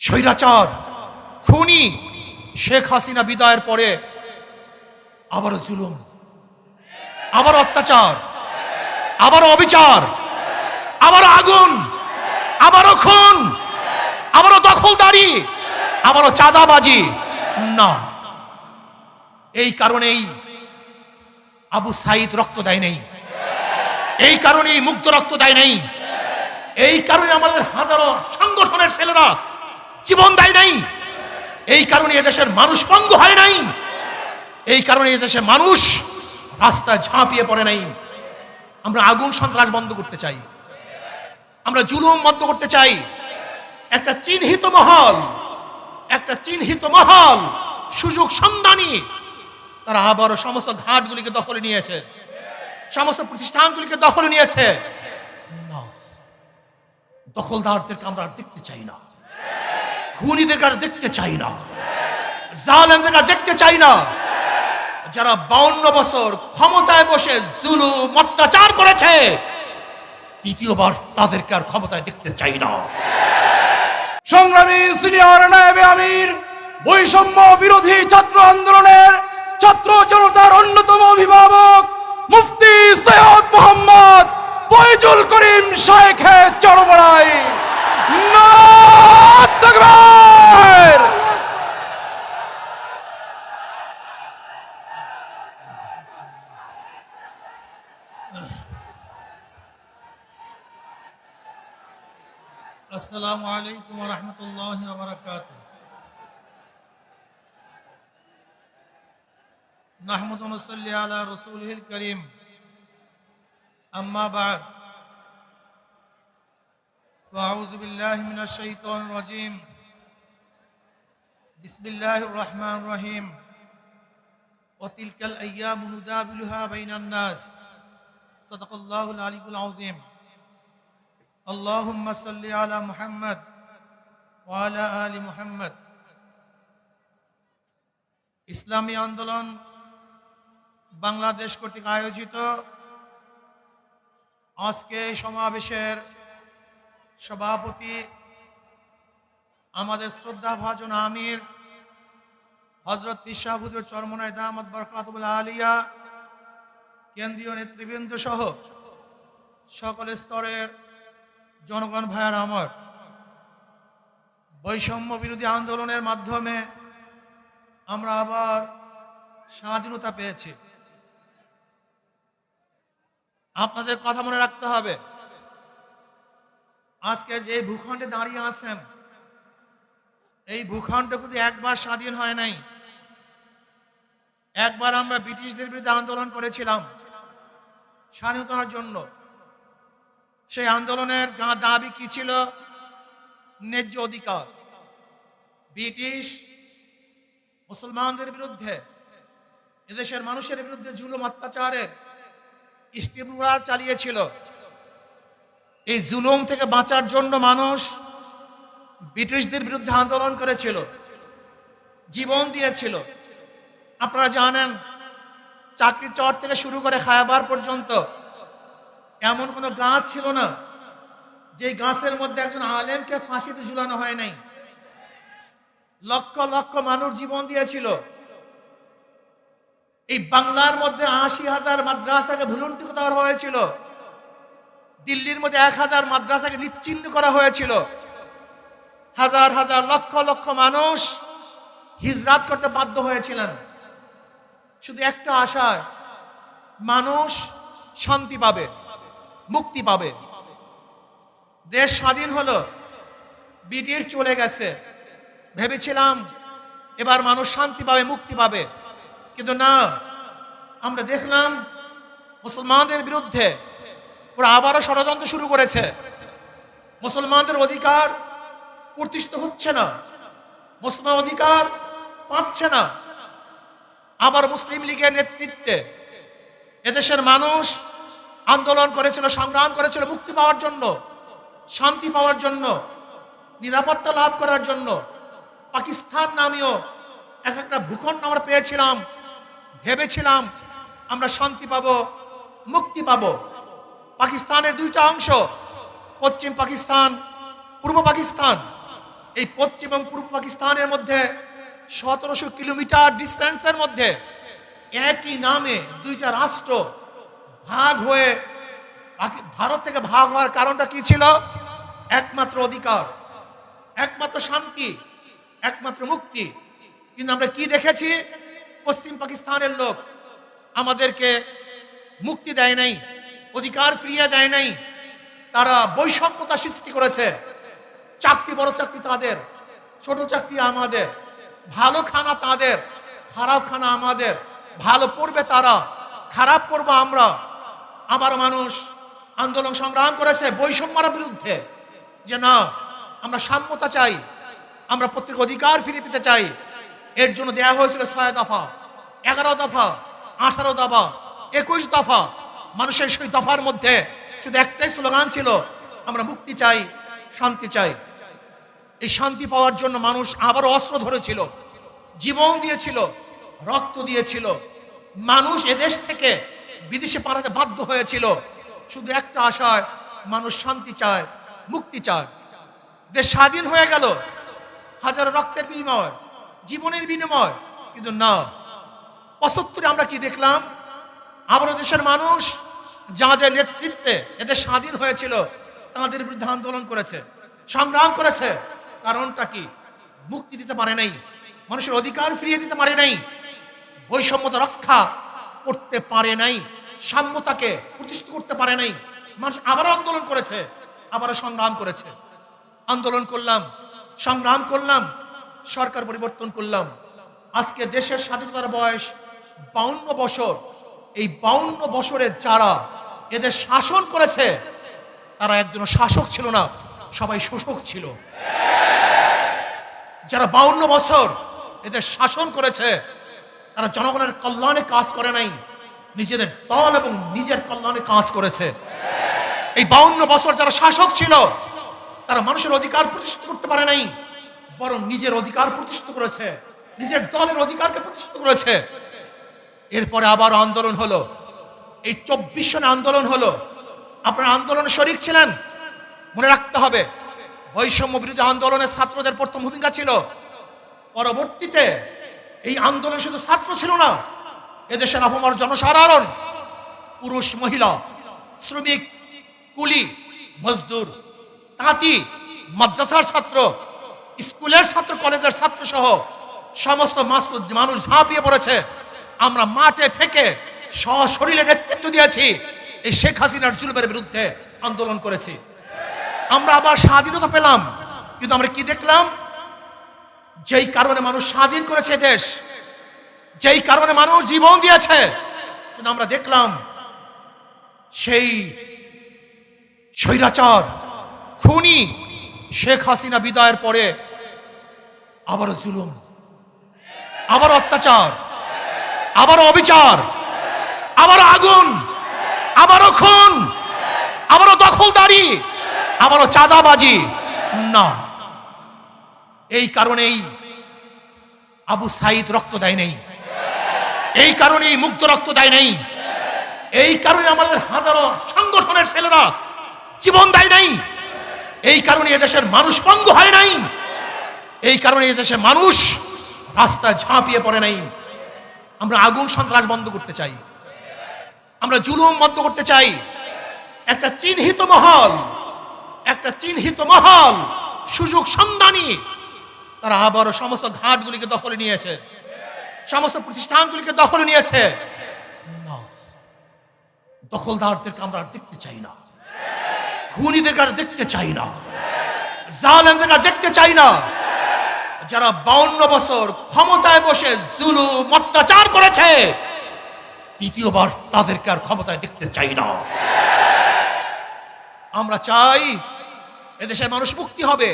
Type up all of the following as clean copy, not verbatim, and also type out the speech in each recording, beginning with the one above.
স্বৈরাচার খুনি শেখ হাসিনা বিদায়ের পরে আবারও জুলুম, আবারও অত্যাচার, আবারও অবিচার, আবারও আগুন, আবারও খুন, আবারও দখলদারি, আবারও চাঁদাবাজি। না, এই কারণেই আবু সাইদ রক্ত দেয় নেই, এই কারণেই মুগ্ধ রক্ত দেয় নেই, এই কারণে আমাদের হাজারো সংগঠনের ছেলেরা জীবন দেয় নাই, এই কারণে এদেশের মানুষ পঙ্গু হয় নাই, এই কারণে এদেশের মানুষ রাস্তায় ঝাঁপিয়ে পড়ে নাই। আমরা আগুন সন্ত্রাস বন্ধ করতে চাই, আমরা জুলুম বন্ধ করতে চাই। একটা চিহ্নিত মহল সুযোগ সন্ধানী তারা আবারও সমস্ত ঘাটগুলিকে দখলে নিয়েছে, সমস্ত প্রতিষ্ঠানগুলিকে দখলে নিয়েছে। দখলদারদেরকে আমরা দেখতে চাই না, খুনিদেরকে আর দেখতে চাই না, জালেমদেরকে আর দেখতে চাই না। যারা 52 বছর ক্ষমতায় বসে জুলুম অত্যাচার করেছে, দ্বিতীয়বার তাদেরকে আর ক্ষমতায় দেখতে চাই না। সংগ্রামী সিনিয়র নায়েবে আমির, বৈষম্য বিরোধী ছাত্র আন্দোলনের ছাত্র জনতার অন্যতম অভিভাবক মুফতি সৈয়দ মোহাম্মদ ফয়জুল করিম শাইখের চরমরাই নাত তাকবীর। আসসালামু আলাইকুম ওয়া রাহমাতুল্লাহি ওয়া বারাকাতুহু। নাহমাদু ওয়া নুসাল্লি আলা রাসূলিল কারীম, আম্মা বা'দ, ফাআউযু বিল্লাহি মিনাশ শাইতানির রাজীম। বিসমিল্লাহির রহমানির রহিম। ওয়া তিলকাল আইয়ামু নুদাবিলুহা বাইনান নাস। সাদাকাল্লাহুল আলিয়্যুল আযীম। আল্লাহুম্মা সাল্লি আলা মুহাম্মদ ওয়া আলা আলি মুহাম্মদ। ইসলামী আন্দোলন বাংলাদেশ কর্তৃক আয়োজিত আজকে সমাবেশের সভাপতি আমাদের শ্রদ্ধাভাজন আমির হযরত পীর সাহেব হুজুর চরমনাই দামাত বরকাতুল আলিয়া, কেন্দ্রীয় নেতৃবৃন্দ সহ সকল স্তরের জনগণ ভাইয়ার আমার, বৈষম্য বিরোধী আন্দোলনের মাধ্যমে আমরা আবার স্বাধীনতা পেয়েছি। আপনাদের কথা মনে রাখতে হবে, আজকে যে ভূখণ্ডে দাঁড়িয়ে আছেন, এই ভূখণ্ড কিন্তু একবার স্বাধীন হয় নাই। একবার আমরা ব্রিটিশদের বিরুদ্ধে আন্দোলন করেছিলাম স্বাধীনতার জন্য। সেই আন্দোলনের দাবি কি ছিল? ন্যায্য অধিকার। ব্রিটিশ মুসলমানদের বিরুদ্ধে, এদেশের মানুষের বিরুদ্ধে জুলুম অত্যাচারের স্টিমুলার চালিয়েছিল। এই জুলুম থেকে বাঁচার জন্য মানুষ ব্রিটিশদের বিরুদ্ধে আন্দোলন করেছিল, জীবন দিয়েছিল। আপনারা জানেন, চাকরি চর থেকে শুরু করে খায়াবার পর্যন্ত এমন কোনো গাছ ছিল না যে গাছের মধ্যে একজন আলেমকে ফাঁসিতে ঝুলানো হয় নাই। লক্ষ লক্ষ মানুষ জীবন দিয়েছিল। এই বাংলার মধ্যে ৮০,০০০ মাদ্রাসাকে ভুলুন্ঠিত করা হয়েছিল। দিল্লির মধ্যে ১,০০০ মাদ্রাসাকে নিশ্চিহ্ন করা হয়েছিল। হাজার হাজার লক্ষ লক্ষ মানুষ হিজরাত করতে বাধ্য হয়েছিলেন শুধু একটা আশায়, মানুষ শান্তি পাবে, মুক্তি পাবে। দেশ স্বাধীন হলো, ব্রিটিশ চলে গেছে, ভেবেছিলাম এবার মানুষ শান্তি পাবে, মুক্তি পাবে। কিন্তু না, আমরা দেখলাম মুসলমানদের বিরুদ্ধে ওরা আবারও ষড়যন্ত্র শুরু করেছে। মুসলমানদের অধিকার প্রতিষ্ঠিত হচ্ছে না, মুসলমান অধিকার পাচ্ছে না। আবার মুসলিম লীগের নেতৃত্বে এদেশের মানুষ আন্দোলন করেছিল, সংগ্রাম করেছিল মুক্তি পাওয়ার জন্য, শান্তি পাওয়ার জন্য, নিরাপত্তা লাভ করার জন্য। পাকিস্তান নামীয় একটা ভূখণ্ড আমরা পেয়েছিলাম, ভেবেছিলাম আমরা শান্তি পাবো, মুক্তি পাবো। পাকিস্তানের দুইটা অংশ, পশ্চিম পাকিস্তান, পূর্ব পাকিস্তান। এই পশ্চিম এবং পূর্ব পাকিস্তানের মধ্যে 1700 কিলোমিটার ডিস্টেন্সের মধ্যে একই নামে দুইটা রাষ্ট্র ভাগ হয়ে ভারত থেকে ভাগ হওয়ার কারণটা কি ছিল? একমাত্র অধিকার, একমাত্র শান্তি, একমাত্র মুক্তি। কিন্তু আমরা কি দেখেছি? পশ্চিম পাকিস্তানের লোক আমাদেরকে মুক্তি দেয় নাই, অধিকার ফিরিয়ে দেয় নাই। তারা বৈষম্যতা সৃষ্টি করেছে। চাকরি বড় চাকরি তাদের, ছোট চাকরি আমাদের, ভালো খানা তাদের, খারাপ খানা আমাদের, ভালো পড়বে তারা, খারাপ পড়বো আমরা। আবার মানুষ আন্দোলন সংগ্রাম করেছে বৈষম্যের বিরুদ্ধে, যে না, আমরা সাম্যতা চাই, আমরা প্রত্যেক অধিকার ফিরে পেতে চাই। এর জন্য দেয়া হয়েছিল 6 দফা, 11 দফা, 18 দফা, 21 দফা। মানুষের সেই দফার মধ্যে শুধু একটাই স্লোগান ছিল, আমরা মুক্তি চাই, শান্তি চাই। এই শান্তি পাওয়ার জন্য মানুষ আবারও অস্ত্র ধরেছিল, জীবন দিয়েছিল, রক্ত দিয়েছিল। মানুষ এদেশ থেকে বিদেশে পালাতে বাধ্য হয়েছিল শুধু একটা আশায়, মানুষ শান্তি চায়, মুক্তি চায়। দেশ স্বাধীন হয়ে গেল হাজারো রক্তের বিনিময়, জীবনের বিনিময়। কিন্তু না, 75-এ আমরা কি দেখলাম? আবারও দেশের মানুষ যাদের নেতৃত্বে এদের স্বাধীন হয়েছিল তাদের বিরুদ্ধে আন্দোলন করেছে, সংগ্রাম করেছে। কারণটা কি? মুক্তি দিতে পারে নাই, মানুষের অধিকার ফিরিয়ে দিতে পারে নাই, বৈষম্যতা রক্ষা করতে পারে নাই, সাম্যতাকে প্রতিষ্ঠিত করতে পারে নাই। মানুষ আবারও আন্দোলন করেছে, আবারও সংগ্রাম করেছে। আন্দোলন করলাম, সংগ্রাম করলাম, সরকার পরিবর্তন করলাম। আজকে দেশের স্বাধীনতার বয়স 52 বছর। এই 52 বছরে যারা এদের শাসন করেছে তারা একজন শাসক ছিল না, সবাই শোষক ছিল। যারা 52 বছর এদের শাসন করেছে তারা জনগণের কল্যাণে কাজ করে নাই, নিজেদের দল এবং নিজের কল্যাণে কাজ করেছে। এই 52 বছর যারা শাসক ছিল তারা মানুষের অধিকার প্রতিষ্ঠিত করতে পারে নাই, বরং নিজের অধিকার প্রতিষ্ঠিত করেছে, নিজের দলের অধিকারকে প্রতিষ্ঠিত করেছে। এরপরে আবার আন্দোলন হলো, এই 24 সনে আন্দোলন হলো। আপনারা আন্দোলনে শরীক ছিলেন, মনে রাখতে হবে। বৈষম্য বিরোধী আন্দোলনের ছাত্রদের প্রথম ভূমিকা ছিল। পরবর্তীতে এই আন্দোলন শুধু ছাত্র ছিল না, এদেশের আপামর জনসাধারণ, পুরুষ, মহিলা, শ্রমিক, কুলি, মজদুর, তাঁতি, মাদ্রাসার ছাত্র, স্কুলের ছাত্র, কলেজের ছাত্র সহ সমস্ত মানুষ ঝাঁপিয়ে পড়েছে। আমরা মাঠে থেকে সশরীরে নেতৃত্ব দিয়েছি, এই শেখ হাসিনার জুলুমের বিরুদ্ধে আন্দোলন করেছি। আমরা আবার স্বাধীনতা পেলাম, কিন্তু আমরা কি দেখলাম? যেই কারণে মানুষ স্বাধীন করেছে দেশ, যেই কারণে মানুষ জীবন দিয়েছে, কিন্তু আমরা দেখলাম সেই স্বৈরাচার খুনি শেখ হাসিনা বিদায়ের পরে আবারও জুলুম, আবারও অত্যাচার, আবারও অবিচার, আবারও আগুন, আবারও খুন, আবারও দখলদারি, আবারও চাঁদাবাজি। না, এই কারণেই আবু সাইদ রক্ত দেয় নেই, এই কারণেই মুগ্ধ রক্ত দেয় নেই, এই কারণে আমাদের হাজারো সংগঠনের ছেলেরা জীবন দেয় নাই, এই কারণে এদেশের মানুষ পঙ্গু হয় নাই, এই কারণে এদেশের মানুষ রাস্তায় ঝাঁপিয়ে পড়ে নাই। আমরা আগুন সন্ত্রাস বন্ধ করতে চাই, আমরা জুলুম বন্ধ করতে চাই। একটা চিহ্নিত মহল সুযোগ সন্ধানী, তারা আবারও সমস্ত ঘাটগুলিকে দখলে নিয়েছে, সমস্ত প্রতিষ্ঠানগুলিকে দখলে নিয়েছে। দখলদারদেরকে আমরা দেখতে চাই না, খুনিদেরকে আর দেখতে চাই না, জালেমদেরকে আর দেখতে চাই না। যারা 52 বছর ক্ষমতায় বসে জুলুম অত্যাচার করেছে, দ্বিতীয়বার তাদেরকে আর ক্ষমতায় দেখতে চাই না। আমরা চাই এদেশের মানুষ মুক্তি হবে,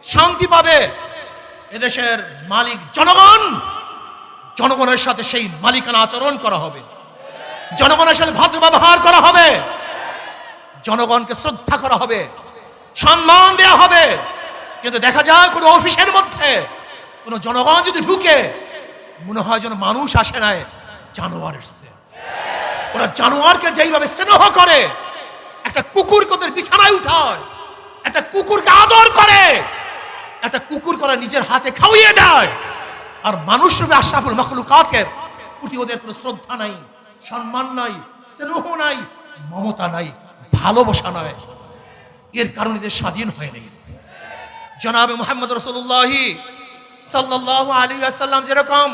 শান্তি পাবে। এদেশের মালিক জনগণ, জনগণের সাথে সেই মালিকানা আচরণ করা হবে, জনগণের সাথে ভদ্র ব্যবহার করা হবে, জনগণকে শ্রদ্ধা করা হবে, সম্মান দেওয়া হবে। কিন্তু দেখা যায় কোনো অফিসের মধ্যে কোনো জনগণ যদি ঢুকে, মনে হয় যেন মানুষ আসে নাই, জানোয়ার এসছে। ওরা জানোয়ারকে যেইভাবে স্নেহ করে, একটা কুকুরকে ওদের বিছানায় উঠায়, একটা কুকুরকে আদর করে, একটা কুকুর করে নিজের হাতে খাওয়িয়ে দেয়, আর মানুষ রূপে আশরাফুল মাখলুকাতের প্রতি ওদের কোনো শ্রদ্ধা নাই, সম্মান নাই, স্নেহ নাই, মমতা নাই, ভালোবাসা নাই। এর কারণে এদের স্বাধীন হয়নি। জনাবে মুহাম্মদ রাসূলুল্লাহ সাল্লাল্লাহু আলাইহি ওয়াসাল্লাম যেরকম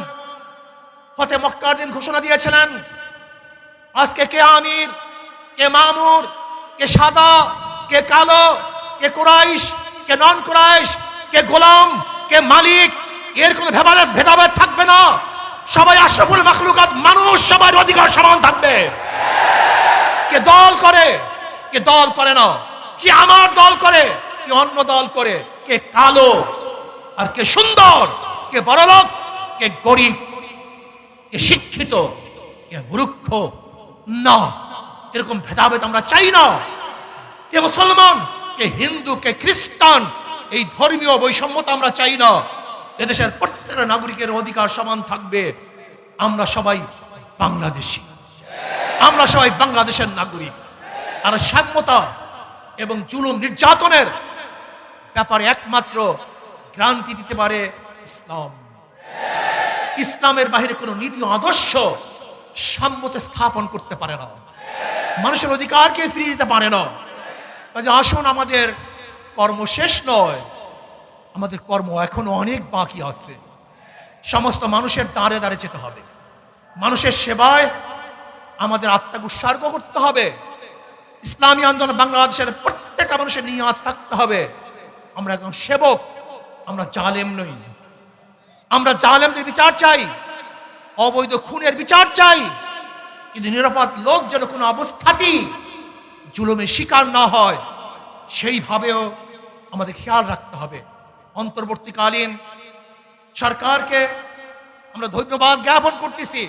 ফতে মক্কার দিন ঘোষণা দিয়েছিলেন, আজকে কে আমির, কে মামুর, কে সাদা, কে কালো, কে কুরাইশ, কে নন কুরাইশ, কে গোলাম, কে মালিক, এর কোনো ভেদাভেদ থাকবে না। সবাই আশরাফুল মাখলুকাত মানুষ, সবার অধিকার সমান থাকবে। কে দল করে, কে দল করে না, কি আমার দল করে, কি অন্য দল করে, কে কালো আর কে সুন্দর, কে বড়লোক, কে গরিব, কে শিক্ষিত, কে মূর্খ, না, এরকম ভেদাভেদ আমরা চাই না। কে মুসলমান, কে হিন্দু, কে খ্রিস্টান, এই ধর্মীয় বৈষম্যতা আমরা চাই না। এদেশের প্রত্যেকটা নাগরিকের অধিকার সমান থাকবে। আমরা সবাই বাংলাদেশী, আমরা সবাই বাংলাদেশের নাগরিক। আর সাম্যতা এবং জুলুম নির্যাতনের ব্যাপারে একমাত্র গ্রান্তি দিতে পারে ইসলাম। ইসলামের বাইরে কোনো নীতি আদর্শ সাম্যতা স্থাপন করতে পারে না, মানুষের অধিকারকে ফিরিয়ে দিতে পারে না। কাজে আসুন, আমাদের কর্ম শেষ নয়, আমাদের কর্ম এখনো অনেক বাকি আছে। সমস্ত মানুষের দাঁড়ে দাঁড়ে যেতে হবে, মানুষের সেবায় আমাদের আত্মাকে উৎসর্গ করতে হবে। ইসলামী আন্দোলন বাংলাদেশের প্রত্যেকটা মানুষের নিয়াত থাকতে হবে, আমরা একজন সেবক, আমরা জালেম নই। আমরা জালেমদের বিচার চাই, অবৈধ খুনের বিচার চাই, কিন্তু নিরাপদ লোক যেন কোনো অবস্থাতেই জুলুমের শিকার না হয়, সেইভাবেও আমাদের খেয়াল রাখতে হবে। অন্তর্বর্তীকালীন সরকারকে আমরা ধন্যবাদ জ্ঞাপন করতেছি।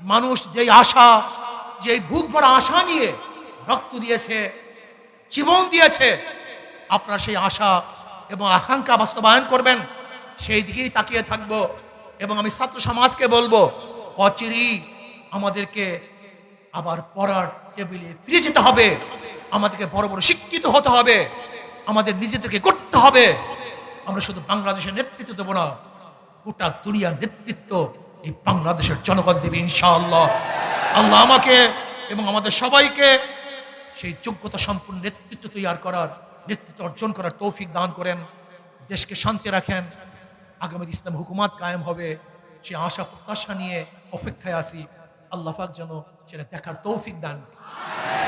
মানুষ যেই আশা, যেই বুক ভরা আশা নিয়ে রক্ত দিয়েছে, জীবন দিয়েছে, আপনারা সেই আশা এবং আকাঙ্ক্ষা বাস্তবায়ন করবেন, সেই দিকেই তাকিয়ে থাকবো। এবং আমি ছাত্র সমাজকে বলবো, অচিরেই আমাদেরকে আবার পড়ার টেবিলে ফিরে যেতে হবে, আমাদেরকে বড় বড় শিক্ষিত হতে হবে, আমাদের নিজেদেরকে করতে হবে। আমরা শুধু বাংলাদেশের নেতৃত্ব দেবো না, গোটা দুনিয়ার নেতৃত্ব এই বাংলাদেশের জনগণ দেবে ইনশাআল্লাহ। আল্লাহ আমাকে এবং আমাদের সবাইকে সেই যোগ্যতা সম্পূর্ণ নেতৃত্ব তৈরি করার, নেতৃত্ব অর্জন করার তৌফিক দান করেন। দেশকে শান্তি রাখেন, আগামী ইসলাম হুকুমাত কায়েম হবে, সেই আশা প্রত্যাশা নিয়ে অপেক্ষায় আছি। আল্লাহ পাক যেন সেটা দেখার তৌফিক দান।